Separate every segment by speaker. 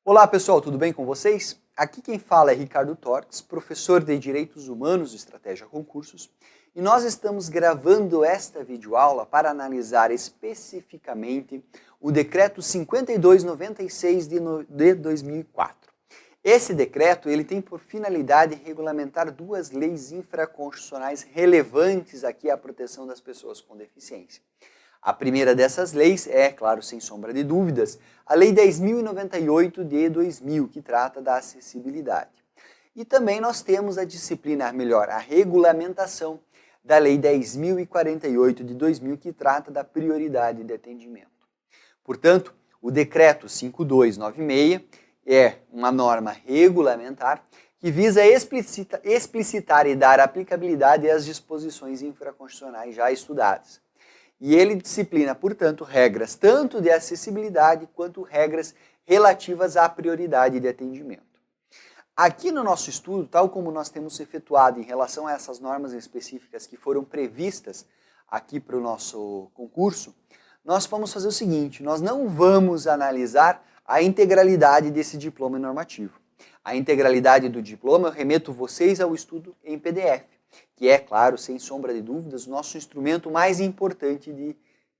Speaker 1: Olá pessoal, tudo bem com vocês? Aqui quem fala é Ricardo Torques, professor de Direitos Humanos e Estratégia Concursos, e nós estamos gravando esta videoaula para analisar especificamente o Decreto 5296 de 2004. Esse decreto ele tem por finalidade regulamentar duas leis infraconstitucionais relevantes aqui à proteção das pessoas com deficiência. A primeira dessas leis é, claro, sem sombra de dúvidas, a Lei 10.098 de 2000, que trata da acessibilidade. E também nós temos a disciplina, melhor, a regulamentação da Lei 10.048 de 2000, que trata da prioridade de atendimento. Portanto, o Decreto 5296 é uma norma regulamentar que visa explicitar e dar aplicabilidade às disposições infraconstitucionais já estudadas. E ele disciplina, portanto, regras tanto de acessibilidade quanto regras relativas à prioridade de atendimento. Aqui no nosso estudo, tal como nós temos efetuado em relação a essas normas específicas que foram previstas aqui para o nosso concurso, nós vamos fazer o seguinte, nós não vamos analisar a integralidade desse diploma normativo. A integralidade do diploma eu remeto vocês ao estudo em PDF. Que é, claro, sem sombra de dúvidas, o nosso instrumento mais importante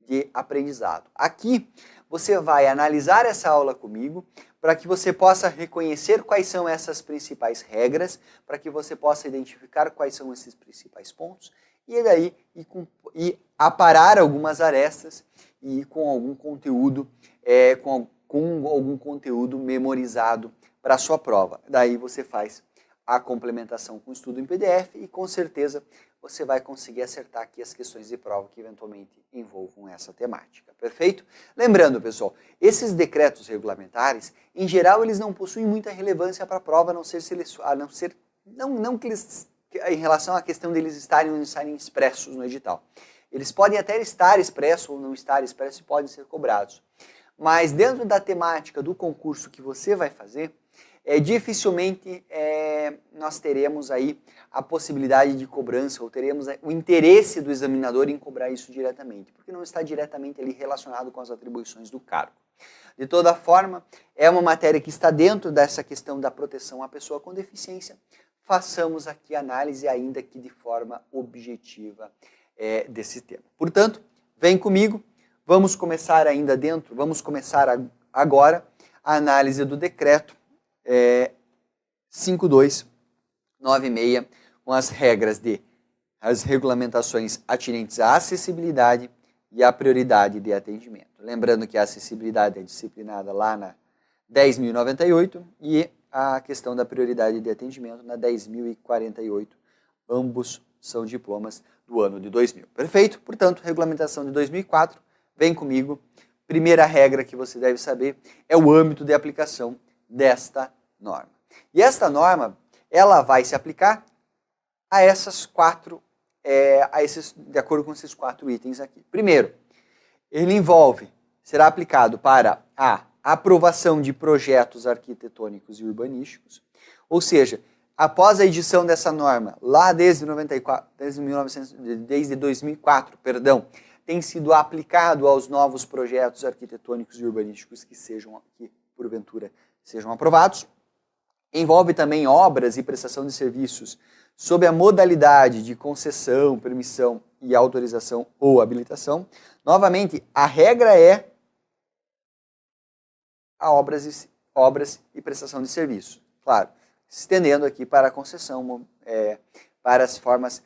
Speaker 1: de aprendizado. Aqui, você vai analisar essa aula comigo, para que você possa reconhecer quais são essas principais regras, para que você possa identificar quais são esses principais pontos, e daí aparar algumas arestas e com algum conteúdo, com algum conteúdo memorizado para a sua prova. Daí você faz a complementação com o estudo em PDF e com certeza você vai conseguir acertar aqui as questões de prova que eventualmente envolvam essa temática, perfeito? Lembrando, pessoal, esses decretos regulamentares, em geral, eles não possuem muita relevância para a prova, a não ser que eles, em relação à questão deles estarem ou não estarem expressos no edital. Eles podem até estar expressos ou não estar expressos e podem ser cobrados. Mas dentro da temática do concurso que você vai fazer, dificilmente nós teremos aí a possibilidade de cobrança ou teremos o interesse do examinador em cobrar isso diretamente, porque não está diretamente ali relacionado com as atribuições do cargo. De toda forma, é uma matéria que está dentro dessa questão da proteção à pessoa com deficiência. Façamos aqui análise ainda que de forma objetiva desse tema. Portanto, vem comigo, vamos começar agora a análise do decreto 5296, com as regras as regulamentações atinentes à acessibilidade e à prioridade de atendimento. Lembrando que a acessibilidade é disciplinada lá na 10.098 e a questão da prioridade de atendimento na 10.048. Ambos são diplomas do ano de 2000. Perfeito? Portanto, regulamentação de 2004, vem comigo. Primeira regra que você deve saber é o âmbito de aplicação desta norma. E esta norma, ela vai se aplicar a essas de acordo com esses 4 itens aqui. Primeiro, ele será aplicado para a aprovação de projetos arquitetônicos e urbanísticos, ou seja, após a edição dessa norma, lá desde 2004, tem sido aplicado aos novos projetos arquitetônicos e urbanísticos que porventura sejam aprovados. Envolve também obras e prestação de serviços sob a modalidade de concessão, permissão e autorização ou habilitação. Novamente, a regra é obras e prestação de serviços. Claro, estendendo aqui para a concessão, para as formas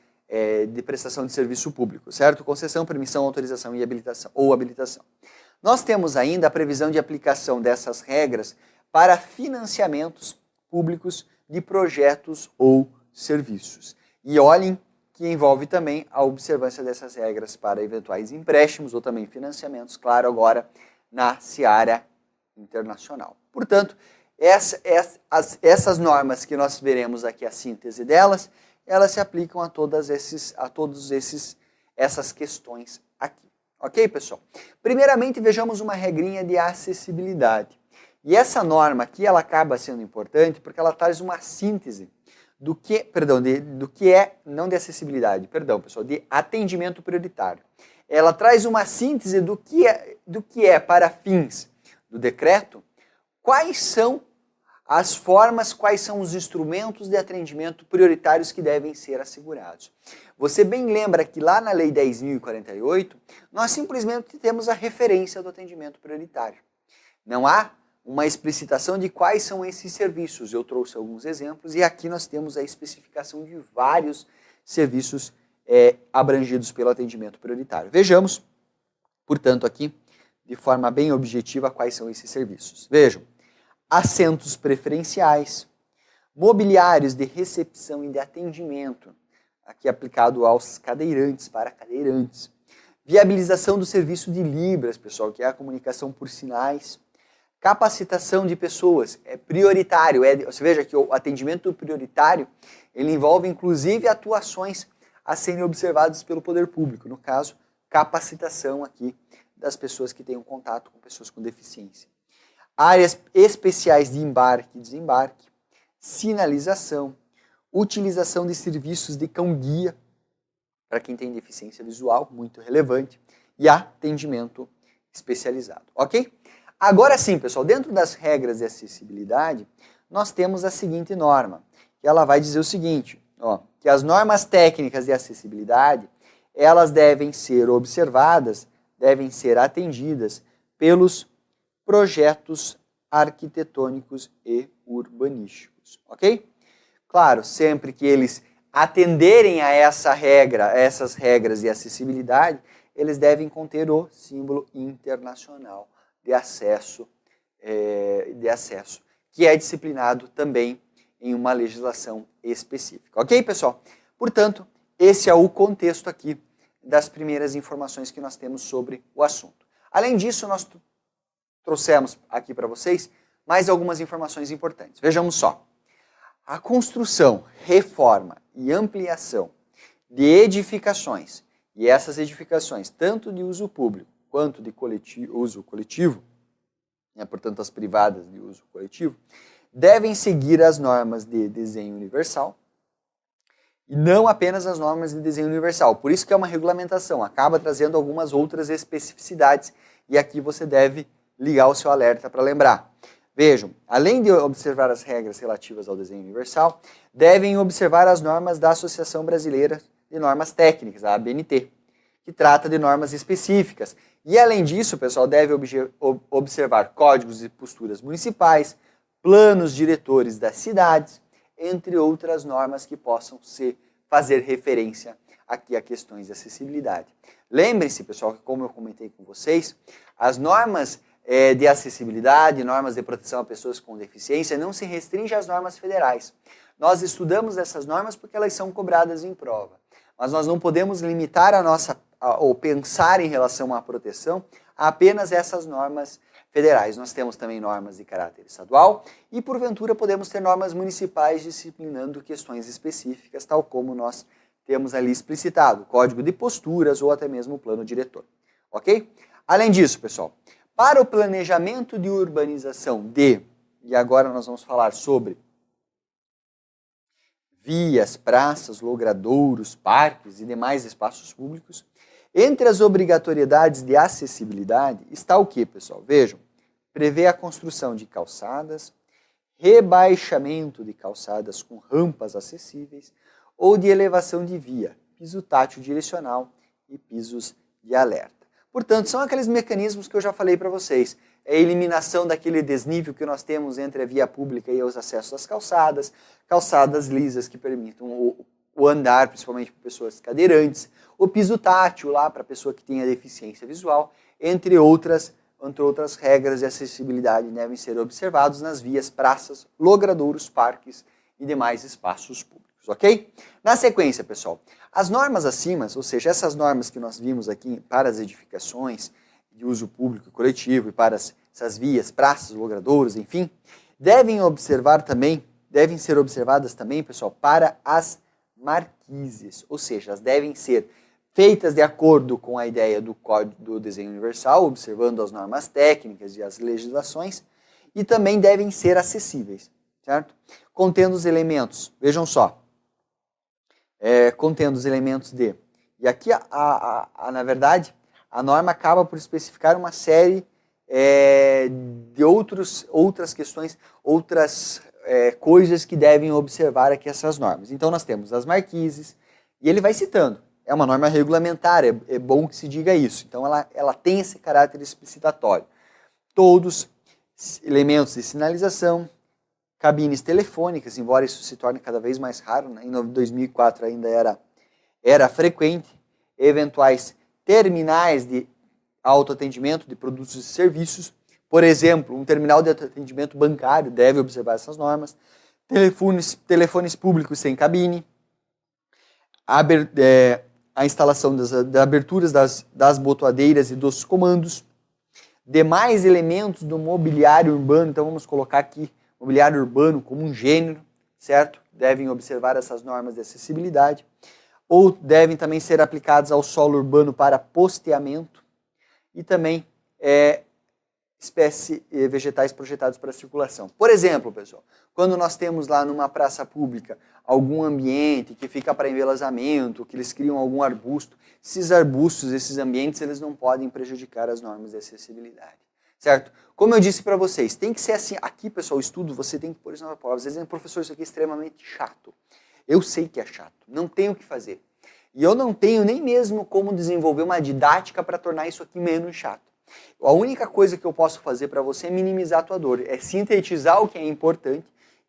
Speaker 1: de prestação de serviço público, certo? Concessão, permissão, autorização e habilitação ou habilitação. Nós temos ainda a previsão de aplicação dessas regras para financiamentos públicos de projetos ou serviços. E olhem que envolve também a observância dessas regras para eventuais empréstimos ou também financiamentos, claro, agora na seara internacional. Portanto, essas normas que nós veremos aqui, a síntese delas, elas se aplicam a todas essas questões aqui. Ok, pessoal? Primeiramente, vejamos uma regrinha de acessibilidade. E essa norma aqui, ela acaba sendo importante porque ela traz uma síntese do que é, não de acessibilidade, pessoal, de atendimento prioritário. Ela traz uma síntese do que é para fins do decreto, quais são as formas, quais são os instrumentos de atendimento prioritários que devem ser assegurados. Você bem lembra que lá na Lei 10.048, nós simplesmente temos a referência do atendimento prioritário. Não há uma explicitação de quais são esses serviços. Eu trouxe alguns exemplos e aqui nós temos a especificação de vários serviços abrangidos pelo atendimento prioritário. Vejamos, portanto, aqui, de forma bem objetiva, quais são esses serviços. Vejam, assentos preferenciais, mobiliários de recepção e de atendimento, aqui aplicado aos cadeirantes, para cadeirantes, viabilização do serviço de Libras, pessoal, que é a comunicação por sinais, capacitação de pessoas, é prioritário, você veja que o atendimento prioritário, ele envolve inclusive atuações a serem observadas pelo poder público, no caso, capacitação aqui das pessoas que tenham contato com pessoas com deficiência. Áreas especiais de embarque e desembarque, sinalização, utilização de serviços de cão-guia, para quem tem deficiência visual, muito relevante, e atendimento especializado, ok? Agora sim, pessoal, dentro das regras de acessibilidade, nós temos a seguinte norma, que ela vai dizer o seguinte, ó, que as normas técnicas de acessibilidade, elas devem ser observadas, devem ser atendidas pelos projetos arquitetônicos e urbanísticos, ok? Claro, sempre que eles atenderem a essas regras de acessibilidade, eles devem conter o símbolo internacional de acesso, que é disciplinado também em uma legislação específica. Ok, pessoal? Portanto, esse é o contexto aqui das primeiras informações que nós temos sobre o assunto. Além disso, nós trouxemos aqui para vocês mais algumas informações importantes. Vejamos só. A construção, reforma e ampliação de edificações, e essas edificações, tanto de uso público quanto de uso coletivo, portanto as privadas de uso coletivo, devem seguir as normas de desenho universal, e não apenas as normas de desenho universal. Por isso que é uma regulamentação, acaba trazendo algumas outras especificidades, e aqui você deve ligar o seu alerta para lembrar. Vejam, além de observar as regras relativas ao desenho universal, devem observar as normas da Associação Brasileira de Normas Técnicas, a ABNT, que trata de normas específicas. E além disso, pessoal, deve observar códigos e posturas municipais, planos diretores das cidades, entre outras normas que possam fazer referência aqui a questões de acessibilidade. Lembrem-se, pessoal, que como eu comentei com vocês, as normas de acessibilidade, normas de proteção a pessoas com deficiência, não se restringe às normas federais. Nós estudamos essas normas porque elas são cobradas em prova. Mas nós não podemos limitar ou pensar em relação à proteção a apenas essas normas federais. Nós temos também normas de caráter estadual e, porventura, podemos ter normas municipais disciplinando questões específicas, tal como nós temos ali explicitado, código de posturas ou até mesmo o plano diretor. Ok? Além disso, pessoal, para o planejamento de urbanização e agora nós vamos falar sobre vias, praças, logradouros, parques e demais espaços públicos, entre as obrigatoriedades de acessibilidade está o que, pessoal? Vejam, prevê a construção de calçadas, rebaixamento de calçadas com rampas acessíveis ou de elevação de via, piso tátil direcional e pisos de alerta. Portanto, são aqueles mecanismos que eu já falei para vocês. É a eliminação daquele desnível que nós temos entre a via pública e os acessos às calçadas, calçadas lisas que permitam o andar, principalmente para pessoas cadeirantes, o piso tátil lá para a pessoa que tenha deficiência visual, entre outras regras de acessibilidade devem ser observados nas vias, praças, logradouros, parques e demais espaços públicos, ok? Na sequência, pessoal, as normas acima, ou seja, essas normas que nós vimos aqui para as edificações de uso público e coletivo e para essas vias, praças, logradouros, enfim, devem ser observadas também, pessoal, para as marquises, ou seja, elas devem ser feitas de acordo com a ideia do Código do Desenho Universal, observando as normas técnicas e as legislações, e também devem ser acessíveis, certo? Contendo os elementos, vejam só, contendo os elementos de... E aqui, na verdade, a norma acaba por especificar uma série de outras questões, outras coisas que devem observar aqui essas normas. Então nós temos as marquises, e ele vai citando. É uma norma regulamentar, é bom que se diga isso. Então ela tem esse caráter explicitatório. Todos elementos de sinalização, cabines telefônicas, embora isso se torne cada vez mais raro, né? Em 2004 ainda era frequente, eventuais terminais de autoatendimento de produtos e serviços, por exemplo, um terminal de atendimento bancário deve observar essas normas, telefones públicos sem cabine, a instalação das aberturas das botoadeiras e dos comandos, demais elementos do mobiliário urbano, então vamos colocar aqui mobiliário urbano como um gênero, certo? Devem observar essas normas de acessibilidade, ou devem também ser aplicados ao solo urbano para posteamento, e também espécies vegetais projetados para circulação. Por exemplo, pessoal, quando nós temos lá numa praça pública algum ambiente que fica para embelezamento, que eles criam algum arbusto, esses arbustos, esses ambientes, eles não podem prejudicar as normas de acessibilidade, certo? Como eu disse para vocês, tem que ser assim, aqui pessoal, o estudo, você tem que pôr isso na prova. Às vezes, professor, isso aqui é extremamente chato. Eu sei que é chato, não tenho o que fazer. E eu não tenho nem mesmo como desenvolver uma didática para tornar isso aqui menos chato. A única coisa que eu posso fazer para você é minimizar a tua dor, é sintetizar o que é importante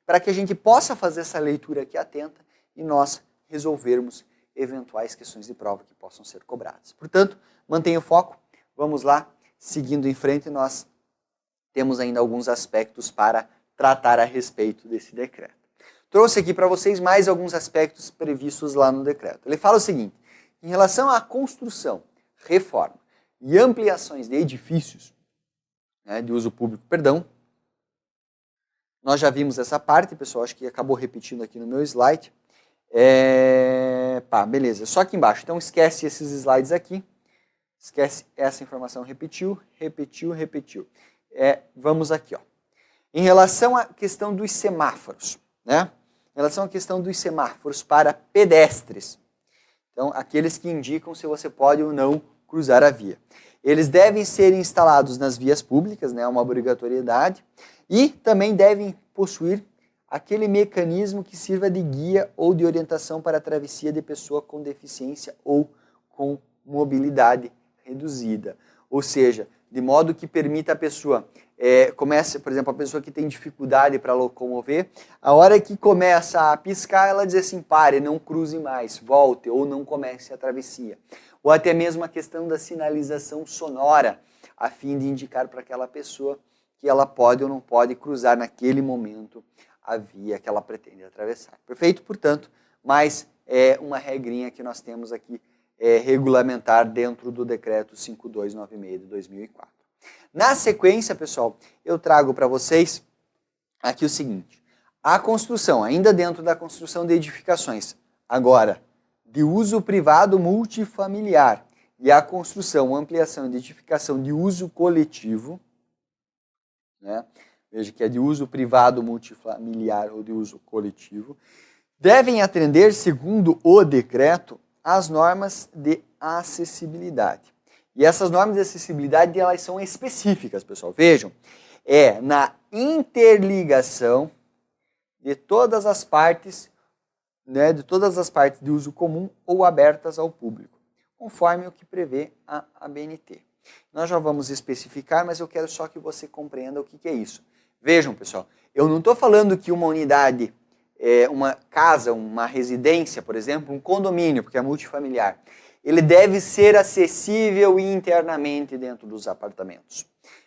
Speaker 1: para que a gente possa fazer essa leitura aqui atenta e nós resolvermos eventuais questões de prova que possam ser cobradas. Portanto, mantenha o foco, vamos lá, seguindo em frente, nós temos ainda alguns aspectos para tratar a respeito desse decreto. Trouxe aqui para vocês mais alguns aspectos previstos lá no decreto. Ele fala o seguinte, em relação à construção, reforma e ampliações de edifícios, né, de uso público, nós já vimos essa parte, pessoal, acho que acabou repetindo aqui no meu slide. Beleza, só aqui embaixo, então esquece esses slides aqui, esquece essa informação, repetiu. Vamos aqui, ó. Em relação à questão dos semáforos, né? Em relação à questão dos semáforos para pedestres, então aqueles que indicam se você pode ou não cruzar a via. Eles devem ser instalados nas vias públicas, né? Uma obrigatoriedade, e também devem possuir aquele mecanismo que sirva de guia ou de orientação para a travessia de pessoa com deficiência ou com mobilidade reduzida. Ou seja, de modo que permita a pessoa, por exemplo, a pessoa que tem dificuldade para locomover, a hora que começa a piscar, ela diz assim, pare, não cruze mais, volte ou não comece a travessia. Ou até mesmo a questão da sinalização sonora, a fim de indicar para aquela pessoa que ela pode ou não pode cruzar naquele momento a via que ela pretende atravessar. Perfeito? Portanto, mais uma regrinha que nós temos aqui regulamentar dentro do decreto 5296 de 2004. Na sequência, pessoal, eu trago para vocês aqui o seguinte, a construção, ainda dentro da construção de edificações, agora, de uso privado multifamiliar e a construção, ampliação e edificação de uso coletivo, né? Veja que é de uso privado multifamiliar ou de uso coletivo, devem atender, segundo o decreto, as normas de acessibilidade. E essas normas de acessibilidade, elas são específicas, pessoal. Vejam, na interligação de todas as partes, né, de de uso comum ou abertas ao público, conforme o que prevê a ABNT. Nós já vamos especificar, mas eu quero só que você compreenda o que é isso. Vejam, pessoal, eu não estou falando que uma unidade, uma casa, uma residência, por exemplo, um condomínio, porque é multifamiliar, ele deve ser acessível internamente dentro dos apartamentos.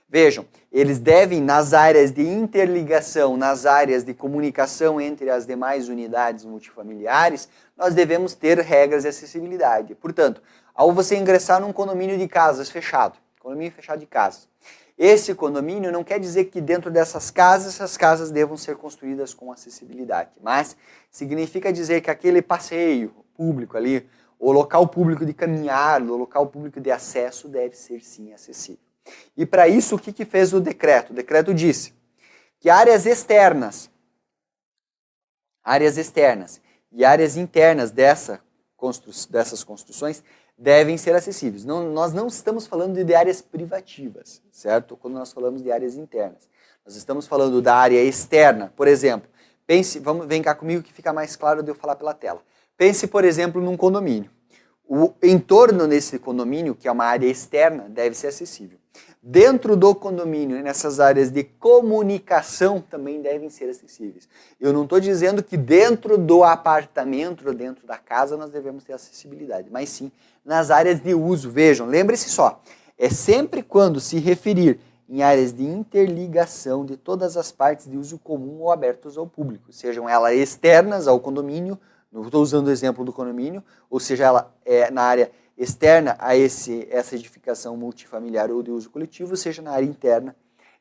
Speaker 1: Vejam, eles devem, nas áreas de interligação, nas áreas de comunicação entre as demais unidades multifamiliares, nós devemos ter regras de acessibilidade. Portanto, ao você ingressar num condomínio de casas fechado, condomínio fechado de casas, esse condomínio não quer dizer que dentro dessas casas, essas casas devam ser construídas com acessibilidade, mas significa dizer que aquele passeio público ali, o local público de caminhar, o local público de acesso deve ser sim acessível. E para isso, o que fez o decreto? O decreto disse que áreas externas e áreas internas dessas construções devem ser acessíveis. Nós não estamos falando de áreas privativas, certo? Quando nós falamos de áreas internas. Nós estamos falando da área externa, por exemplo. Vem cá comigo que fica mais claro de eu falar pela tela. Pense, por exemplo, num condomínio. O entorno nesse condomínio, que é uma área externa, deve ser acessível. Dentro do condomínio, nessas áreas de comunicação, também devem ser acessíveis. Eu não estou dizendo que dentro do apartamento ou dentro da casa nós devemos ter acessibilidade, mas sim nas áreas de uso. Vejam, lembre-se só, é sempre quando se referir em áreas de interligação de todas as partes de uso comum ou abertas ao público, sejam elas externas ao condomínio, não estou usando o exemplo do condomínio, ou seja, ela é na área externa a essa edificação multifamiliar ou de uso coletivo, seja na área interna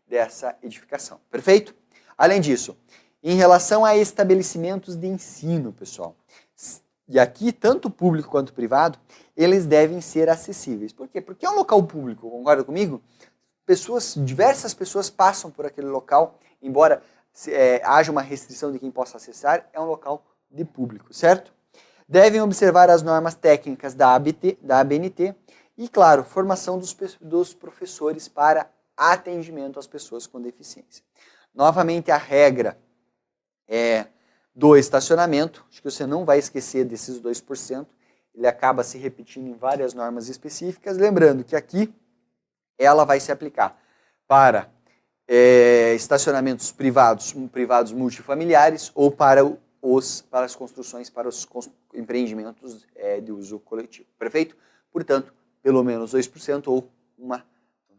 Speaker 1: dessa edificação. Perfeito? Além disso, em relação a estabelecimentos de ensino, pessoal, e aqui tanto público quanto privado, eles devem ser acessíveis. Por quê? Porque é um local público, concorda comigo? Diversas pessoas passam por aquele local, embora haja uma restrição de quem possa acessar, é um local de público, certo? Devem observar as normas técnicas da ABNT e, claro, formação dos professores para atendimento às pessoas com deficiência. Novamente, a regra do estacionamento, acho que você não vai esquecer desses 2%, ele acaba se repetindo em várias normas específicas, lembrando que aqui ela vai se aplicar para estacionamentos privados multifamiliares ou para as construções, para os empreendimentos de uso coletivo. Perfeito? Portanto, pelo menos 2% ou uma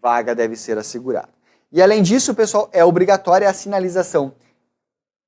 Speaker 1: vaga deve ser assegurada. E além disso, pessoal, é obrigatória a sinalização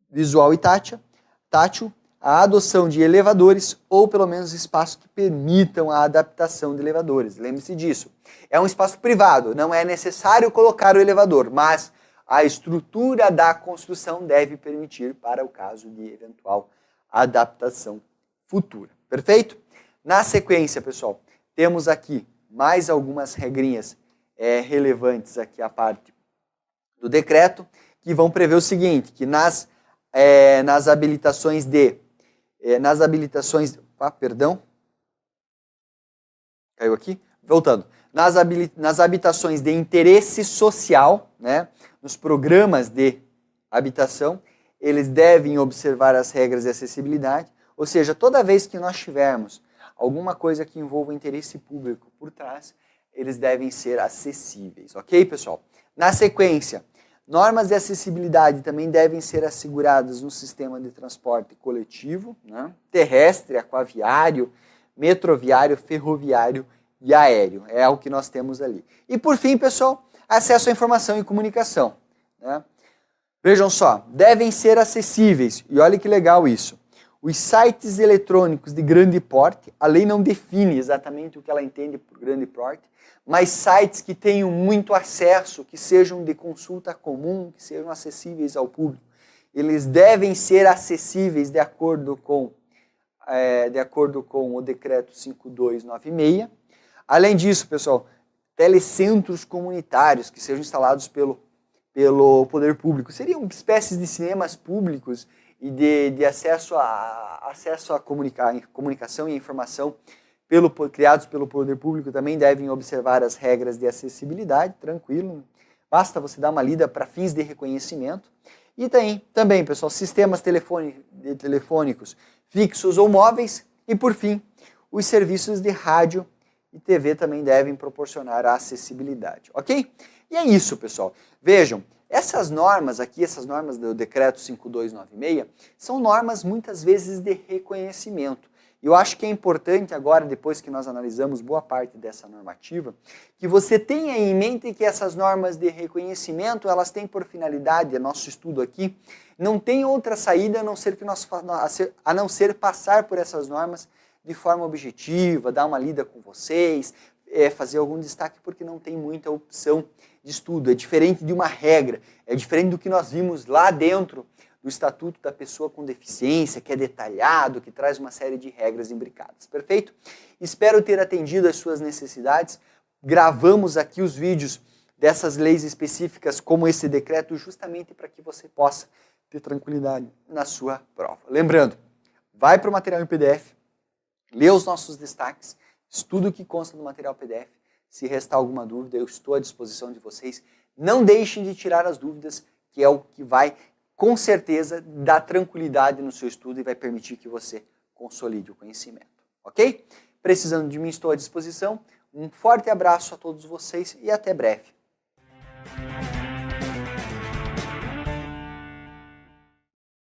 Speaker 1: visual e tátil, a adoção de elevadores ou pelo menos espaços que permitam a adaptação de elevadores. Lembre-se disso. É um espaço privado, não é necessário colocar o elevador, mas a estrutura da construção deve permitir para o caso de eventual adaptação futura. Perfeito? Na sequência, pessoal, temos aqui mais algumas regrinhas relevantes aqui à parte do decreto, que vão prever o seguinte, que nas habilitações caiu aqui? Voltando. Nas habitações de interesse social, né, nos programas de habitação, eles devem observar as regras de acessibilidade, ou seja, toda vez que nós tivermos alguma coisa que envolva interesse público por trás, eles devem ser acessíveis, ok, pessoal? Na sequência, normas de acessibilidade também devem ser asseguradas no sistema de transporte coletivo, né, terrestre, aquaviário, metroviário, ferroviário e aéreo. É o que nós temos ali. E por fim, pessoal, acesso à informação e comunicação, né? Vejam só, devem ser acessíveis, e olha que legal isso. Os sites eletrônicos de grande porte, a lei não define exatamente o que ela entende por grande porte, mas sites que tenham muito acesso, que sejam de consulta comum, que sejam acessíveis ao público, eles devem ser acessíveis de acordo com o decreto 5296. Além disso, pessoal, telecentros comunitários que sejam instalados pelo poder público. Seriam espécies de cinemas públicos e de acesso à comunicação e informação criados pelo poder público, também devem observar as regras de acessibilidade, tranquilo. Basta você dar uma lida para fins de reconhecimento. E também, pessoal, sistemas telefônicos fixos ou móveis. E, por fim, os serviços de rádio e TV também devem proporcionar a acessibilidade, ok? E é isso, pessoal. Vejam, essas normas aqui, essas normas do decreto 5296, são normas muitas vezes de reconhecimento. E eu acho que é importante agora, depois que nós analisamos boa parte dessa normativa, que você tenha em mente que essas normas de reconhecimento, elas têm por finalidade, nosso estudo aqui, não tem outra saída a não ser passar por essas normas de forma objetiva, dar uma lida com vocês, fazer algum destaque, porque não tem muita opção de estudo. É diferente de uma regra, é diferente do que nós vimos lá dentro do Estatuto da Pessoa com Deficiência, que é detalhado, que traz uma série de regras imbricadas. Perfeito? Espero ter atendido às suas necessidades. Gravamos aqui os vídeos dessas leis específicas, como esse decreto, justamente para que você possa ter tranquilidade na sua prova. Lembrando, vai para o material em PDF, lê os nossos destaques, estudo que consta do material PDF. Se restar alguma dúvida, eu estou à disposição de vocês. Não deixem de tirar as dúvidas, que é o que vai, com certeza, dar tranquilidade no seu estudo e vai permitir que você consolide o conhecimento. Ok? Precisando de mim, estou à disposição. Um forte abraço a todos vocês e até breve.